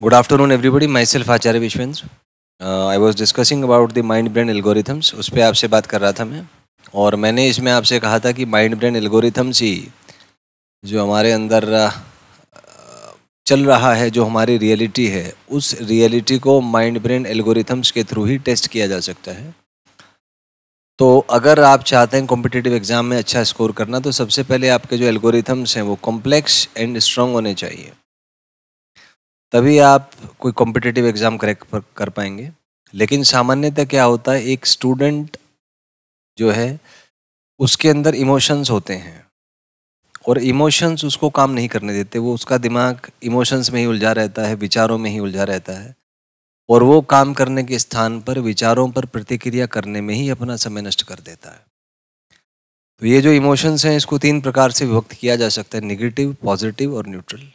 Good afternoon, everybody. Myself Acharya Vishwendra. I was discussing about the mind brain algorithms. उस पर आपसे बात कर रहा था मैं, और मैंने इसमें आपसे कहा था कि माइंड ब्रेन एल्गोरिथम्स ही जो हमारे अंदर चल रहा है, जो हमारी रियलिटी है, उस रियलिटी को माइंड ब्रेन एल्गोरिथम्स के थ्रू ही टेस्ट किया जा सकता है। तो अगर आप चाहते हैं कॉम्पिटिटिव एग्जाम में अच्छा स्कोर करना, तो सबसे पहले आपके जो एल्गोरिथम्स हैं वो कॉम्प्लेक्स एंड स्ट्रांग होने चाहिए, तभी आप कोई कॉम्पिटिटिव एग्ज़ाम क्रैक कर पाएंगे। लेकिन सामान्यतः क्या होता है, एक स्टूडेंट जो है उसके अंदर इमोशंस होते हैं, और इमोशंस उसको काम नहीं करने देते। वो उसका दिमाग इमोशंस में ही उलझा रहता है, विचारों में ही उलझा रहता है, और वो काम करने के स्थान पर विचारों पर प्रतिक्रिया करने में ही अपना समय नष्ट कर देता है। तो ये जो इमोशंस हैं, इसको 3 प्रकार से विभक्त किया जा सकता है: निगेटिव, पॉजिटिव और न्यूट्रल।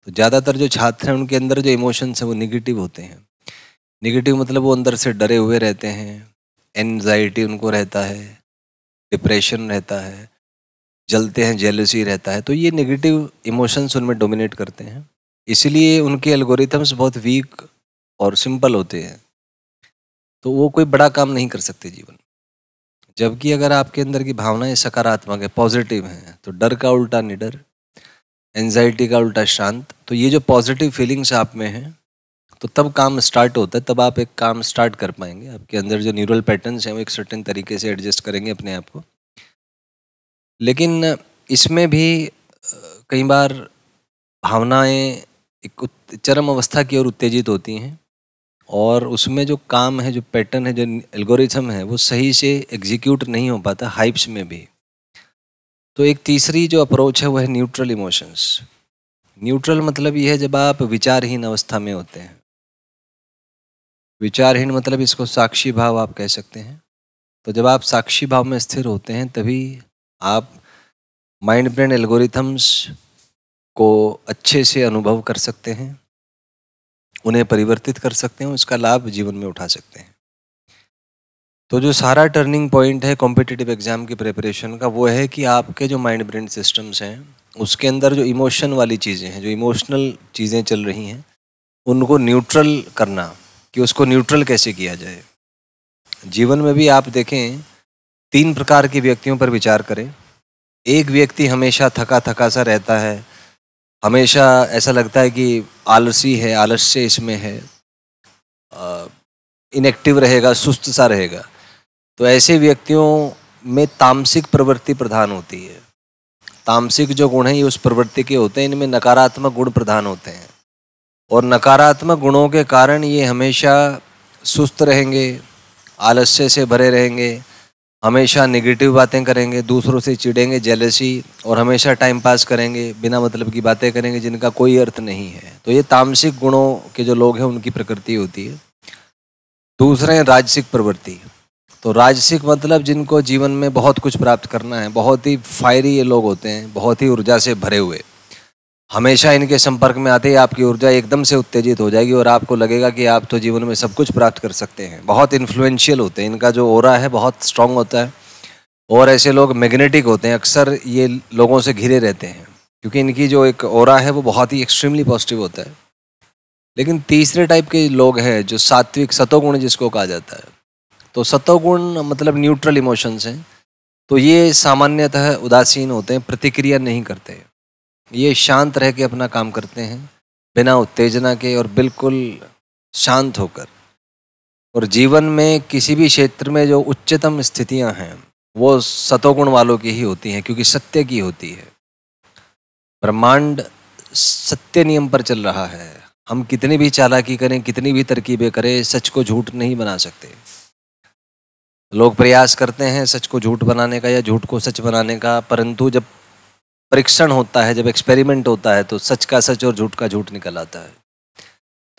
तो ज़्यादातर जो छात्र हैं उनके अंदर जो इमोशंस हैं वो निगेटिव होते हैं। निगेटिव मतलब वो अंदर से डरे हुए रहते हैं, एनजाइटी उनको रहता है, डिप्रेशन रहता है, जलते हैं, जेलसी रहता है। तो ये नेगेटिव इमोशंस उनमें डोमिनेट करते हैं, इसीलिए उनके एल्गोरिथम्स बहुत वीक और सिंपल होते हैं। तो वो कोई बड़ा काम नहीं कर सकते जीवन में। जबकि अगर आपके अंदर की भावनाएं सकारात्मक है, पॉजिटिव हैं, तो डर का उल्टा निडर, एंजाइटी का उल्टा शांत। तो ये जो पॉजिटिव फीलिंग्स आप में हैं, तो तब काम स्टार्ट होता है, तब आप एक काम स्टार्ट कर पाएंगे। आपके अंदर जो न्यूरल पैटर्न्स हैं वो एक सर्टेन तरीके से एडजस्ट करेंगे अपने आप को। लेकिन इसमें भी कई बार भावनाएं एक चरम अवस्था की ओर उत्तेजित होती हैं, और उसमें जो काम है, जो पैटर्न है, जो एल्गोरिथम है, वो सही से एग्जीक्यूट नहीं हो पाता, हाइप्स में भी। तो एक तीसरी जो अप्रोच है वो है न्यूट्रल इमोशंस। न्यूट्रल मतलब ये है जब आप विचारहीन अवस्था में होते हैं। विचारहीन मतलब इसको साक्षी भाव आप कह सकते हैं। तो जब आप साक्षी भाव में स्थिर होते हैं, तभी आप माइंड ब्रेन एल्गोरिथम्स को अच्छे से अनुभव कर सकते हैं, उन्हें परिवर्तित कर सकते हैं, उसका लाभ जीवन में उठा सकते हैं। तो जो सारा टर्निंग पॉइंट है कॉम्पिटिटिव एग्जाम की प्रिपरेशन का, वो है कि आपके जो माइंड ब्रेन सिस्टम्स हैं उसके अंदर जो इमोशन वाली चीज़ें हैं, जो इमोशनल चीज़ें चल रही हैं, उनको न्यूट्रल करना, कि उसको न्यूट्रल कैसे किया जाए। जीवन में भी आप देखें, 3 प्रकार के व्यक्तियों पर विचार करें। एक व्यक्ति हमेशा थका थका सा रहता है, हमेशा ऐसा लगता है कि आलसी है, आलस्य इसमें है, इनएक्टिव रहेगा, सुस्त सा रहेगा। तो ऐसे व्यक्तियों में तामसिक प्रवृत्ति प्रधान होती है। तामसिक जो गुण हैं ये उस प्रवृत्ति के होते हैं, इनमें नकारात्मक गुण प्रधान होते हैं, और नकारात्मक गुणों के कारण ये हमेशा सुस्त रहेंगे, आलस्य से भरे रहेंगे, हमेशा नेगेटिव बातें करेंगे, दूसरों से चिढ़ेंगे, जेलसी, और हमेशा टाइम पास करेंगे, बिना मतलब की बातें करेंगे जिनका कोई अर्थ नहीं है। तो ये तामसिक गुणों के जो लोग हैं उनकी प्रकृति होती है। दूसरे हैं राजसिक प्रवृत्ति। तो राजसिक मतलब जिनको जीवन में बहुत कुछ प्राप्त करना है, बहुत ही फायरी ये लोग होते हैं, बहुत ही ऊर्जा से भरे हुए। हमेशा इनके संपर्क में आते ही आपकी ऊर्जा एकदम से उत्तेजित हो जाएगी, और आपको लगेगा कि आप तो जीवन में सब कुछ प्राप्त कर सकते हैं। बहुत इन्फ्लुएंशियल होते हैं, इनका जो ओरा है बहुत स्ट्रांग होता है, और ऐसे लोग मैग्नेटिक होते हैं। अक्सर ये लोगों से घिरे रहते हैं, क्योंकि इनकी जो एक ओरा है वो बहुत ही एक्सट्रीमली पॉजिटिव होता है। लेकिन तीसरे टाइप के लोग हैं जो सात्विक, सतोगुण जिसको कहा जाता है। तो सतोगुण मतलब न्यूट्रल इमोशंस हैं। तो ये सामान्यतः उदासीन होते हैं, प्रतिक्रिया नहीं करते। ये शांत रह के अपना काम करते हैं, बिना उत्तेजना के और बिल्कुल शांत होकर। और जीवन में किसी भी क्षेत्र में जो उच्चतम स्थितियां हैं वो सतोगुण वालों की ही होती हैं, क्योंकि सत्य की होती है। ब्रह्मांड सत्य नियम पर चल रहा है। हम कितनी भी चालाकी करें, कितनी भी तरकीबें करें, सच को झूठ नहीं बना सकते। लोग प्रयास करते हैं सच को झूठ बनाने का या झूठ को सच बनाने का, परंतु जब परीक्षण होता है, जब एक्सपेरिमेंट होता है, तो सच का सच और झूठ का झूठ निकल आता है।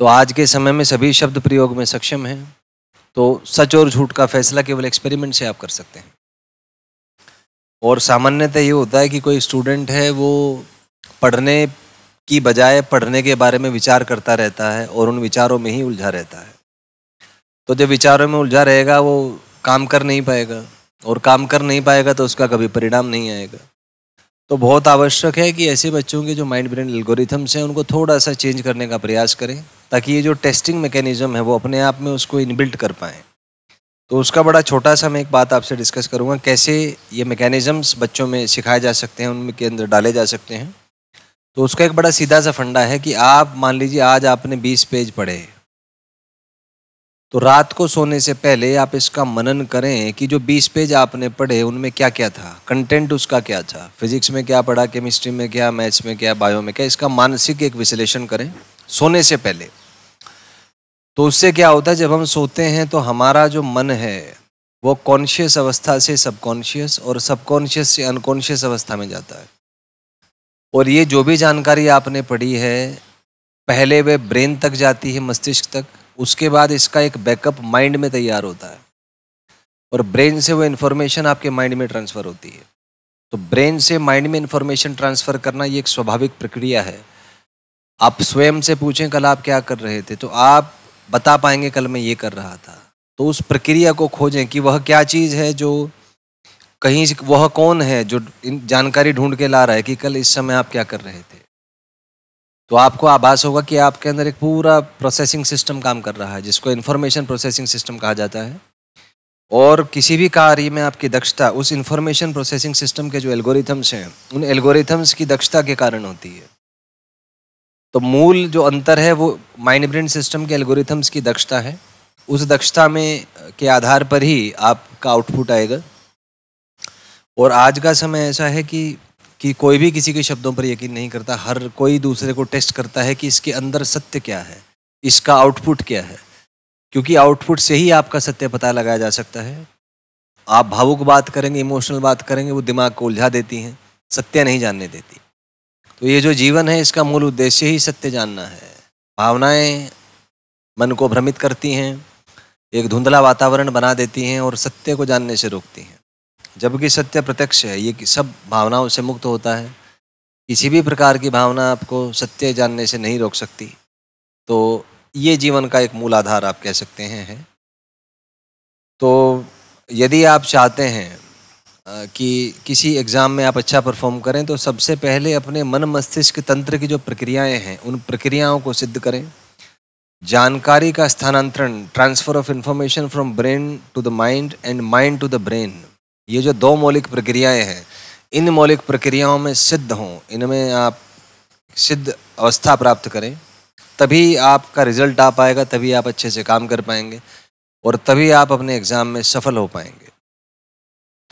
तो आज के समय में सभी शब्द प्रयोग में सक्षम हैं, तो सच और झूठ का फैसला केवल एक्सपेरिमेंट से आप कर सकते हैं। और सामान्यतः ये होता है कि कोई स्टूडेंट है वो पढ़ने की बजाय पढ़ने के बारे में विचार करता रहता है, और उन विचारों में ही उलझा रहता है। तो जब विचारों में उलझा रहेगा वो काम कर नहीं पाएगा, और काम कर नहीं पाएगा तो उसका कभी परिणाम नहीं आएगा। तो बहुत आवश्यक है कि ऐसे बच्चों के जो माइंड ब्रेन एल्गोरिथम्स हैं उनको थोड़ा सा चेंज करने का प्रयास करें, ताकि ये जो टेस्टिंग मैकेनिज्म है वो अपने आप में उसको इनबिल्ट कर पाएँ। तो उसका बड़ा छोटा सा मैं एक बात आपसे डिस्कस करूँगा, कैसे ये मैकेनिज़म्स बच्चों में सिखाए जा सकते हैं, उनके अंदर डाले जा सकते हैं। तो उसका एक बड़ा सीधा सा फंडा है कि आप मान लीजिए आज आपने 20 पेज पढ़े, तो रात को सोने से पहले आप इसका मनन करें कि जो 20 पेज आपने पढ़े उनमें क्या-क्या था, कंटेंट उसका क्या था, फिज़िक्स में क्या पढ़ा, केमिस्ट्री में क्या, मैथ्स में क्या, बायो में क्या, इसका मानसिक एक विश्लेषण करें सोने से पहले। तो उससे क्या होता है, जब हम सोते हैं तो हमारा जो मन है वो कॉन्शियस अवस्था से सबकॉन्शियस और सबकॉन्शियस से अनकॉन्शियस अवस्था में जाता है। और ये जो भी जानकारी आपने पढ़ी है पहले वे ब्रेन तक जाती है, मस्तिष्क तक, उसके बाद इसका एक बैकअप माइंड में तैयार होता है और ब्रेन से वो इन्फॉर्मेशन आपके माइंड में ट्रांसफ़र होती है। तो ब्रेन से माइंड में इन्फॉर्मेशन ट्रांसफ़र करना ये एक स्वाभाविक प्रक्रिया है। आप स्वयं से पूछें कल आप क्या कर रहे थे, तो आप बता पाएंगे कल मैं ये कर रहा था। तो उस प्रक्रिया को खोजें कि वह क्या चीज़ है, जो कहीं वह कौन है जो जानकारी ढूंढ के ला रहा है कि कल इस समय आप क्या कर रहे थे। तो आपको आभास होगा कि आपके अंदर एक पूरा प्रोसेसिंग सिस्टम काम कर रहा है, जिसको इन्फॉर्मेशन प्रोसेसिंग सिस्टम कहा जाता है। और किसी भी कार्य में आपकी दक्षता उस इन्फॉर्मेशन प्रोसेसिंग सिस्टम के जो एल्गोरिथम्स हैं, उन एल्गोरिथम्स की दक्षता के कारण होती है। तो मूल जो अंतर है वो माइंड ब्रेन सिस्टम के एल्गोरिथम्स की दक्षता है। उस दक्षता में के आधार पर ही आपका आउटपुट आएगा। और आज का समय ऐसा है कि कोई भी किसी के शब्दों पर यकीन नहीं करता, हर कोई दूसरे को टेस्ट करता है कि इसके अंदर सत्य क्या है, इसका आउटपुट क्या है, क्योंकि आउटपुट से ही आपका सत्य पता लगाया जा सकता है। आप भावुक बात करेंगे, इमोशनल बात करेंगे, वो दिमाग को उलझा देती हैं, सत्य नहीं जानने देती। तो ये जो जीवन है इसका मूल उद्देश्य ही सत्य जानना है। भावनाएं मन को भ्रमित करती हैं, एक धुंधला वातावरण बना देती हैं और सत्य को जानने से रोकती हैं। जबकि सत्य प्रत्यक्ष है, ये सब भावनाओं से मुक्त होता है। किसी भी प्रकार की भावना आपको सत्य जानने से नहीं रोक सकती। तो ये जीवन का एक मूल आधार आप कह सकते हैं है। तो यदि आप चाहते हैं कि किसी एग्ज़ाम में आप अच्छा परफॉर्म करें, तो सबसे पहले अपने मन मस्तिष्क तंत्र की जो प्रक्रियाएं हैं उन प्रक्रियाओं को सिद्ध करें। जानकारी का स्थानांतरण, transfer of information from brain to the mind and mind to the brain, ये जो दो मौलिक प्रक्रियाएं हैं, इन मौलिक प्रक्रियाओं में सिद्ध हों, इनमें आप सिद्ध अवस्था प्राप्त करें, तभी आपका रिजल्ट आ पाएगा, तभी आप अच्छे से काम कर पाएंगे और तभी आप अपने एग्ज़ाम में सफल हो पाएंगे।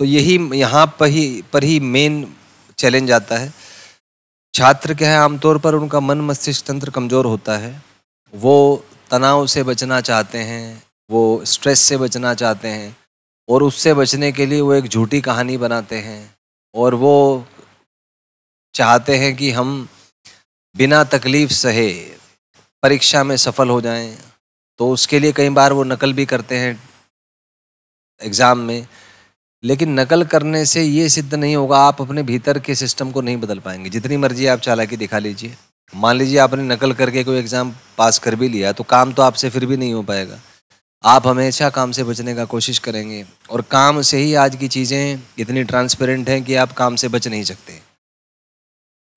तो यही यहाँ पर ही मेन चैलेंज आता है। छात्र क्या है, आमतौर पर उनका मन मस्तिष्क तंत्र कमज़ोर होता है। वो तनाव से बचना चाहते हैं, वो स्ट्रेस से बचना चाहते हैं और उससे बचने के लिए वो एक झूठी कहानी बनाते हैं और वो चाहते हैं कि हम बिना तकलीफ़ सहे परीक्षा में सफल हो जाएं। तो उसके लिए कई बार वो नकल भी करते हैं एग्ज़ाम में। लेकिन नकल करने से ये सिद्ध नहीं होगा, आप अपने भीतर के सिस्टम को नहीं बदल पाएंगे, जितनी मर्जी आप चालाकी दिखा लीजिए। मान लीजिए आपने नकल करके कोई एग्ज़ाम पास कर भी लिया, तो काम तो आपसे फिर भी नहीं हो पाएगा। आप हमेशा काम से बचने का कोशिश करेंगे और काम से ही आज की चीज़ें इतनी ट्रांसपेरेंट हैं कि आप काम से बच नहीं सकते।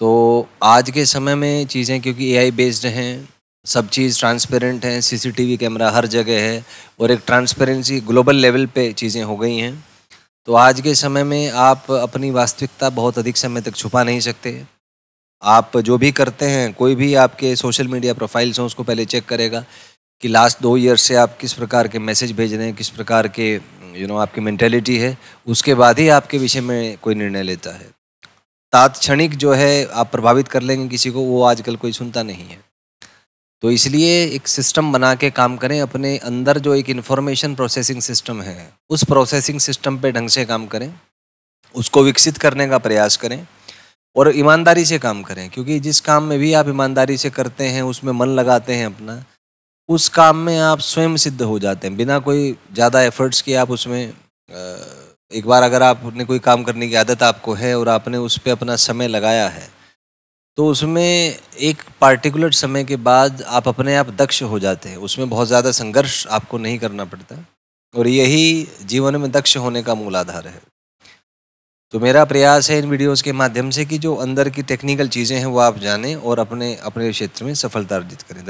तो आज के समय में चीज़ें क्योंकि एआई बेस्ड हैं, सब चीज़ ट्रांसपेरेंट है, सीसीटीवी कैमरा हर जगह है और एक ट्रांसपेरेंसी ग्लोबल लेवल पे चीज़ें हो गई हैं। तो आज के समय में आप अपनी वास्तविकता बहुत अधिक समय तक छुपा नहीं सकते। आप जो भी करते हैं, कोई भी आपके सोशल मीडिया प्रोफाइल्स हों, उसको पहले चेक करेगा कि लास्ट 2 ईयर से आप किस प्रकार के मैसेज भेज रहे हैं, किस प्रकार के आपकी मेंटेलिटी है, उसके बाद ही आपके विषय में कोई निर्णय लेता है। तात्क्षणिक जो है आप प्रभावित कर लेंगे किसी को, वो आजकल कोई सुनता नहीं है। तो इसलिए एक सिस्टम बना के काम करें, अपने अंदर जो एक इन्फॉर्मेशन प्रोसेसिंग सिस्टम है, उस प्रोसेसिंग सिस्टम पे ढंग से काम करें, उसको विकसित करने का प्रयास करें और ईमानदारी से काम करें। क्योंकि जिस काम में भी आप ईमानदारी से करते हैं, उसमें मन लगाते हैं अपना, उस काम में आप स्वयं सिद्ध हो जाते हैं बिना कोई ज़्यादा एफर्ट्स किए। आप उसमें एक बार अगर आपने कोई काम करने की आदत आपको है और आपने उस पर अपना समय लगाया है, तो उसमें एक पार्टिकुलर समय के बाद आप अपने आप दक्ष हो जाते हैं। उसमें बहुत ज़्यादा संघर्ष आपको नहीं करना पड़ता और यही जीवन में दक्ष होने का मूल आधार है। तो मेरा प्रयास है इन वीडियोस के माध्यम से कि जो अंदर की टेक्निकल चीज़ें हैं वो आप जानें और अपने अपने क्षेत्र में सफलता अर्जित करें।